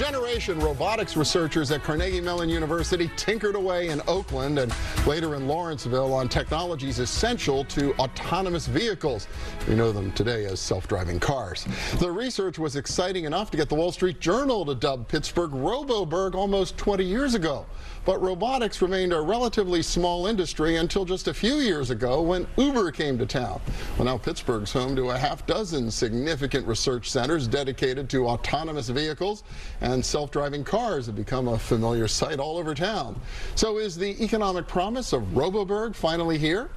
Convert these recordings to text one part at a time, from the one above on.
generation, robotics researchers at Carnegie Mellon University tinkered away in Oakland and later in Lawrenceville on technologies essential to autonomous vehicles. We know them today as self-driving cars. The research was exciting enough to get the Wall Street Journal to dub Pittsburgh Roboburgh almost 20 years ago. But robotics remained a relatively small industry until just a few years ago when Uber came to town. Well, now Pittsburgh's home to a half-dozen significant research centers dedicated to autonomous vehicles, and self-driving cars have become a familiar sight all over town. So is the economic promise of Roboburgh finally here?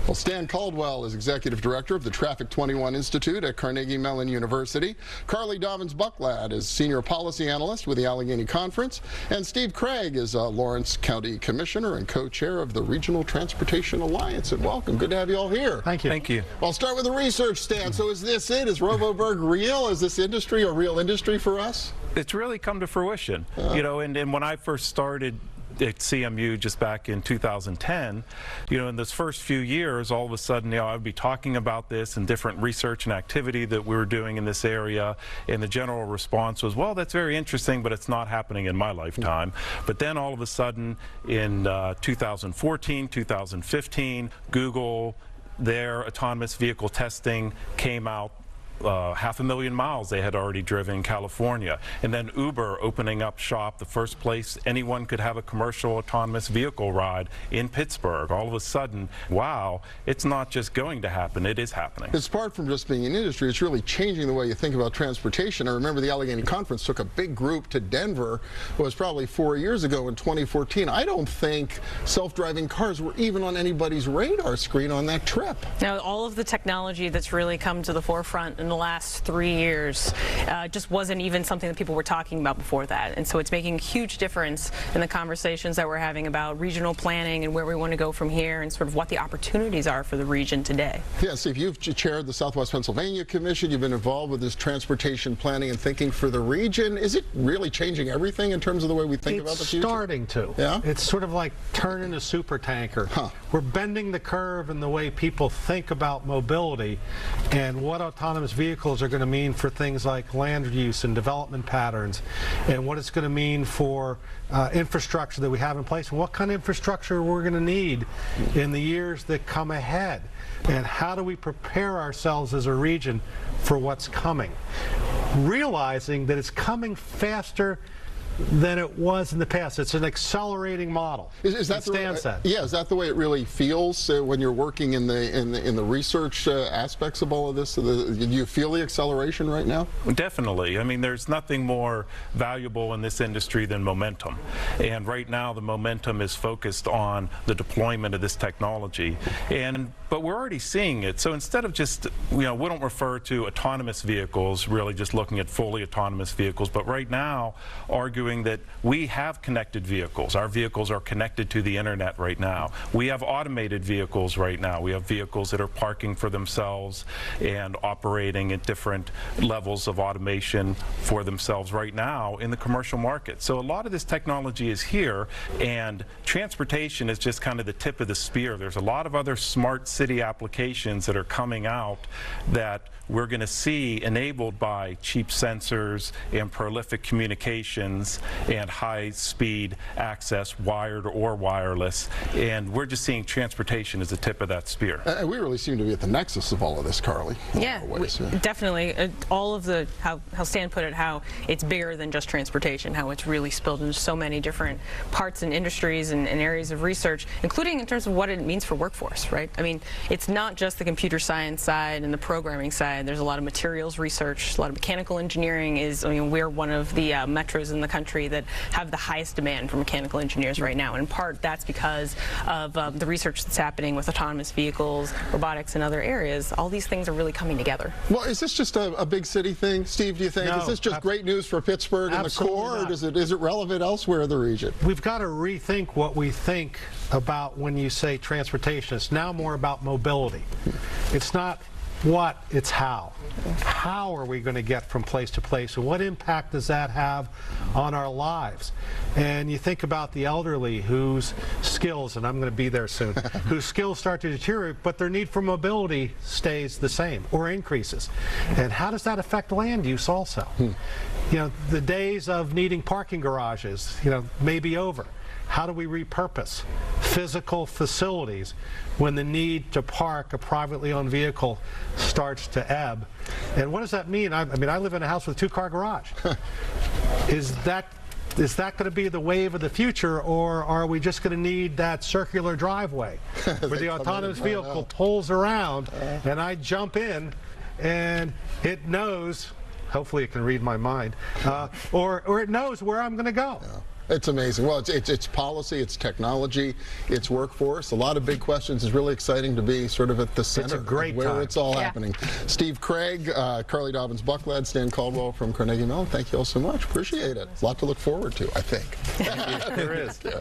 Well, Stan Caldwell is Executive Director of the Traffic 21 Institute at Carnegie Mellon University. Carly Dobbins-Bucklad is Senior Policy Analyst with the Allegheny Conference. And Steve Craig is Lawrence County Commissioner and co-chair of the Regional Transportation Alliance. And welcome. Good to have you all here. Thank you. Thank you. Well, I'll start with the research, Stan. So is this it? Is Roboburgh real? Is this industry a real industry for us? It's really come to fruition. You know, and when I first started at CMU just back in 2010, you know, in those first few years, all of a sudden, you know, I'd be talking about this and different research and activity that we were doing in this area, and the general response was, well, that's very interesting, but it's not happening in my lifetime. But then all of a sudden, in 2014, 2015, Google, their autonomous vehicle testing came out. 500,000 miles they had already driven in California, and then Uber opening up shop, the first place anyone could have a commercial autonomous vehicle ride in Pittsburgh. All of a sudden, wow, it's not just going to happen, it is happening. It's apart from just being an industry, it's really changing the way you think about transportation. I remember the Allegheny Conference took a big group to Denver. It was probably 4 years ago in 2014. I don't think self-driving cars were even on anybody's radar screen on that trip. Now, all of the technology that's really come to the forefront in the last 3 years just wasn't even something that people were talking about before that. And so it's making a huge difference in the conversations that we're having about regional planning and where we want to go from here and sort of what the opportunities are for the region today. Yeah, Steve, you've chaired the Southwest Pennsylvania Commission. You've been involved with this transportation planning and thinking for the region. Is it really changing everything in terms of the way we think about the future? It's starting to. Yeah? It's sort of like turning a super tanker. Huh. We're bending the curve in the way people think about mobility and what autonomous vehicles are going to mean for things like land use and development patterns, and what it's going to mean for infrastructure that we have in place, and what kind of infrastructure we're going to need in the years that come ahead, and how do we prepare ourselves as a region for what's coming, realizing that it's coming faster than it was in the past. It's an accelerating model. Is that Stan said? Yeah, is that the way it really feels when you're working in the research aspects of all of this? Do you feel the acceleration right now? Definitely. I mean, there's nothing more valuable in this industry than momentum. And right now, the momentum is focused on the deployment of this technology. But we're already seeing it. So instead of just, you know, we don't refer to autonomous vehicles, really just looking at fully autonomous vehicles, but right now, arguing that we have connected vehicles. Our vehicles are connected to the internet right now. We have automated vehicles right now. We have vehicles that are parking for themselves and operating at different levels of automation for themselves right now in the commercial market. So a lot of this technology is here, and transportation is just kind of the tip of the spear. There's a lot of other smart city applications that are coming out that we're going to see enabled by cheap sensors and prolific communications and high-speed access, wired or wireless. And we're just seeing transportation as the tip of that spear. We really seem to be at the nexus of all of this, Carly. Yeah, definitely. All of the, how Stan put it, how it's bigger than just transportation, how it's really spilled into so many different parts and industries and areas of research, including in terms of what it means for workforce, right? I mean, it's not just the computer science side and the programming side. There's a lot of materials research, a lot of mechanical engineering is, I mean, we're one of the metros in the country that have the highest demand for mechanical engineers right now. And in part, that's because of the research that's happening with autonomous vehicles, robotics, and other areas. All these things are really coming together. Well, is this just a big city thing, Steve, do you think? No, is this just great news for Pittsburgh and the core, or is it relevant elsewhere in the region? We've got to rethink what we think about when you say transportation. It's now more about mobility. It's not what, it's how. How are we going to get from place to place, and what impact does that have on our lives? And you think about the elderly whose skills, and I'm going to be there soon, whose skills start to deteriorate, but their need for mobility stays the same or increases. And how does that affect land use also? You know, the days of needing parking garages, you know, may be over. How do we repurpose physical facilities when the need to park a privately owned vehicle starts to ebb? And what does that mean? I mean, I live in a house with a 2-car garage. Is that going to be the wave of the future, or are we just going to need that circular driveway where the autonomous vehicle pulls around and I jump in and it knows, hopefully it can read my mind, or it knows where I'm going to go? Yeah. It's amazing. Well, it's policy, it's technology, it's workforce. A lot of big questions. It's really exciting to be sort of at the center of where it's all happening. Steve Craig, Carly Dobbins-Bucklad, Stan Caldwell from Carnegie Mellon, thank you all so much. Appreciate it. A lot to look forward to, I think. There is. Yeah.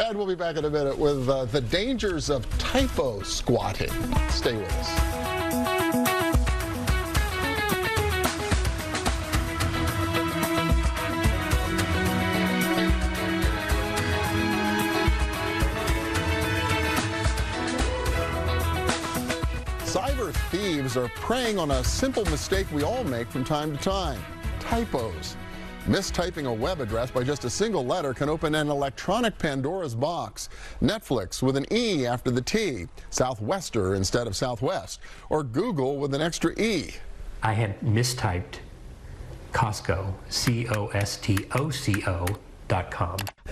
And we'll be back in a minute with the dangers of typo squatting. Stay with us. Cyber thieves are preying on a simple mistake we all make from time to time: typos. Mistyping a web address by just a single letter can open an electronic Pandora's box. Netflix with an E after the T, Southwester instead of Southwest, or Google with an extra E. I had mistyped Costco, C-O-S-T-O-C-O.com.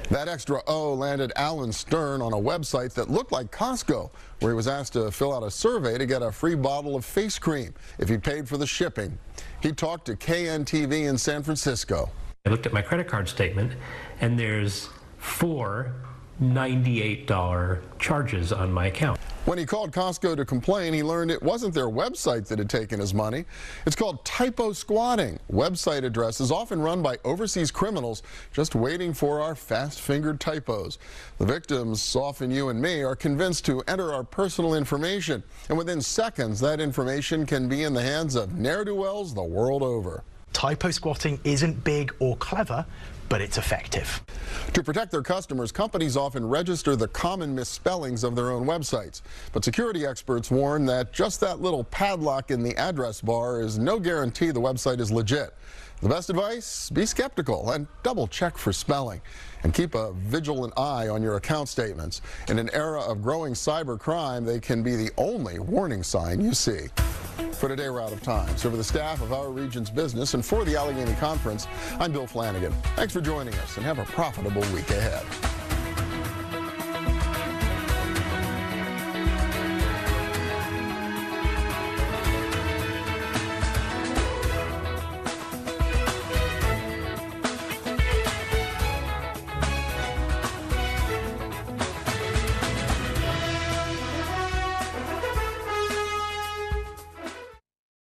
That extra O landed Alan Stern on a website that looked like Costco, where he was asked to fill out a survey to get a free bottle of face cream if he paid for the shipping. He talked to KNTV in San Francisco. I looked at my credit card statement, and there's 4 $98 charges on my account. When he called Costco to complain, he learned it wasn't their website that had taken his money. It's called typo squatting. Website addresses often run by overseas criminals just waiting for our fast-fingered typos. The victims, often you and me, are convinced to enter our personal information, and within seconds that information can be in the hands of ne'er-do-wells the world over. Typo squatting isn't big or clever, but it's effective. To protect their customers, companies often register the common misspellings of their own websites. But security experts warn that just that little padlock in the address bar is no guarantee the website is legit. The best advice? Be skeptical and double check for spelling. And keep a vigilant eye on your account statements. In an era of growing cyber crime, they can be the only warning sign you see. For today, we're out of time. So for the staff of Our Region's Business and for the Allegheny Conference, I'm Bill Flanagan. Thanks for joining us and have a profitable week ahead.